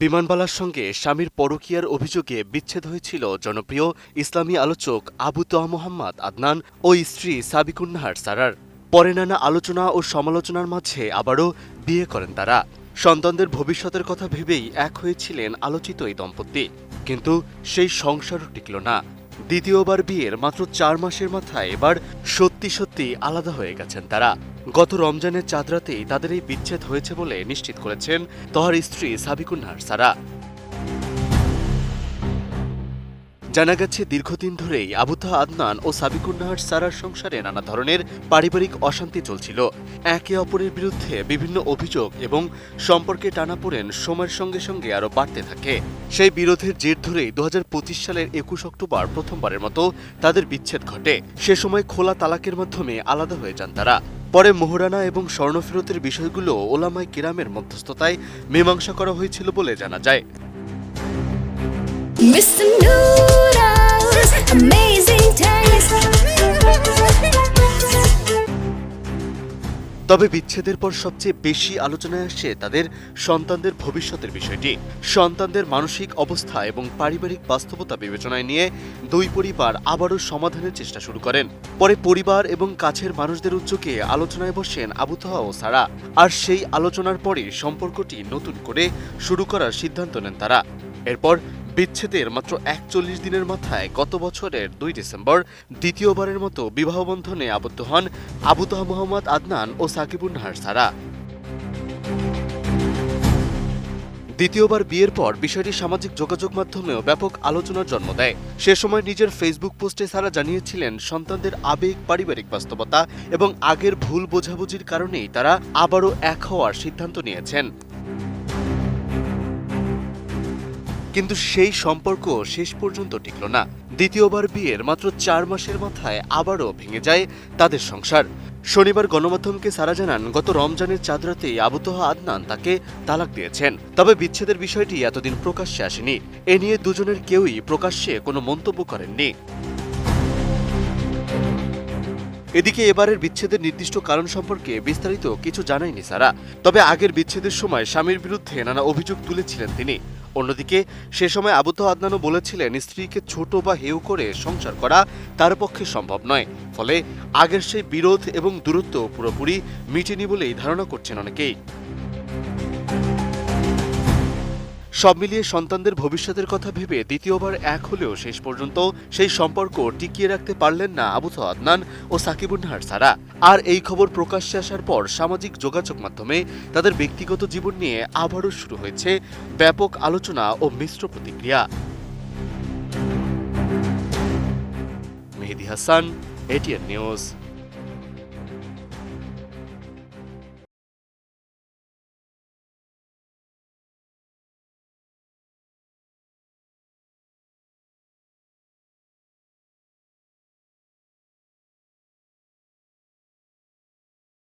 বিমানবালার সঙ্গে স্বামীর পরকীয়ার অভিযোগে বিচ্ছেদ হয়েছিল জনপ্রিয় ইসলামী আলোচক আবু তোহা মোহাম্মদ আদনান ও স্ত্রী সাবিকুন্নাহার সারার। পরে নানা আলোচনা ও সমালোচনার মাঝে আবারও বিয়ে করেন তারা। সন্তানদের ভবিষ্যতের কথা ভেবেই এক হয়েছিলেন আলোচিত এই দম্পতি, কিন্তু সেই সংসারও টিকল না। দ্বিতীয়বার বিয়ের মাত্র 4 মাসের মাথায় এবার সত্যি সত্যি আলাদা হয়ে গেছেন তারা। গত রমজানের চাঁদ রাতেই তাদের এই বিচ্ছেদ হয়েছে বলে নিশ্চিত করেছেন তোহার স্ত্রী সাবিকুন্নাহার সারা। জানা গেছে, দীর্ঘদিন ধরেই আবু তোহা আদনান ও সাবিকুন্নাহার সারার সংসারে নানা ধরনের পারিবারিক অশান্তি চলছিল। একে অপরের বিরুদ্ধে বিভিন্ন অভিযোগ এবং সম্পর্কে টানাপোড়েন সময়ের সঙ্গে সঙ্গে আরও বাড়তে থাকে। সেই বিরোধের জের ধরেই 2025 সালের 21 অক্টোবর প্রথমবারের মতো তাদের বিচ্ছেদ ঘটে। সে সময় খোলা তালাকের মাধ্যমে আলাদা হয়ে যান তারা। পরে মোহরানা এবং স্বর্ণফেরতের বিষয়গুলো ওলামায়ে কেরামের মধ্যস্থতায় মীমাংসা করা হয়েছিল বলে জানা যায়। তবে বিচ্ছেদের পর সবচেয়ে বেশি আলোচনায় আসে তাদের সন্তানদের ভবিষ্যতের বিষয়টি। সন্তানদের মানসিক অবস্থা এবং পারিবারিক বাস্তবতা বিবেচনায় নিয়ে দুই পরিবার আবারও সমাধানের চেষ্টা শুরু করেন। পরে পরিবার এবং কাছের মানুষদের উদ্যোগে আলোচনায় বসেন আবু তোহা ও সারা। আর সেই আলোচনার পরে সম্পর্কটি নতুন করে শুরু করার সিদ্ধান্ত নেন তারা। এরপর বিচ্ছেদের মাত্র 41 দিনের মাথায় গত বছরের 2 ডিসেম্বর দ্বিতীয়বারের মতো বিবাহ বন্ধনে আবদ্ধ হন আবু তোহা মোহাম্মদ আদনান ও সাকিবুন্নাহার সারা। দ্বিতীয়বার বিয়ের পর বিষয়টি সামাজিক যোগাযোগ মাধ্যমেও ব্যাপক আলোচনার জন্ম দেয়। সে সময় নিজের ফেসবুক পোস্টে সারা জানিয়েছিলেন, সন্তানদের আবেগ, পারিবারিক বাস্তবতা এবং আগের ভুল বোঝাবুঝির কারণেই তারা আবারও এক হওয়ার সিদ্ধান্ত নিয়েছেন। কিন্তু সেই সম্পর্ক শেষ পর্যন্ত টিকল না। দ্বিতীয়বার বিয়ের মাত্র 4 মাসের মাথায় আবারও ভেঙে যায় তাদের সংসার। শনিবার গণমাধ্যমকে সারা জানান, গত রমজানের চাঁদ রাতেই আবু তোহা আদনান তাকে তালাক দিয়েছেন। তবে বিচ্ছেদের বিষয়টি এতদিন প্রকাশ্যে আসেনি। এ নিয়ে দুজনের কেউই প্রকাশ্যে কোনো মন্তব্য করেননি। এদিকে এবারের বিচ্ছেদের নির্দিষ্ট কারণ সম্পর্কে বিস্তারিত কিছু জানায়নি সারা। তবে আগের বিচ্ছেদের সময় স্বামীর বিরুদ্ধে নানা অভিযোগ তুলেছিলেন তিনি। অন্যদিকে সে সময় আবু তোহা আদনানও বলেছিলেন, স্ত্রীকে ছোট বা হেয় করে সংসার করা তার পক্ষে সম্ভব নয়। ফলে আগের সেই বিরোধ এবং দূরত্ব পুরোপুরি মিটেনি বলেই ধারণা করছেন অনেকেই। সব মিলিয়ে সন্তানদের ভবিষ্যতের কথা ভেবে দ্বিতীয়বার এক হলেও শেষ পর্যন্ত সেই সম্পর্ক টিকিয়ে রাখতে পারলেন না আবু তোহা আদনান ও সাকিবুন্নাহার সারা। আর এই খবর প্রকাশ্যে আসার পর সামাজিক যোগাযোগ মাধ্যমে তাদের ব্যক্তিগত জীবন নিয়ে আবারও শুরু হয়েছে ব্যাপক আলোচনা ও মিশ্র প্রতিক্রিয়া। মেহেদী হাসান, এটিএন নিউজ।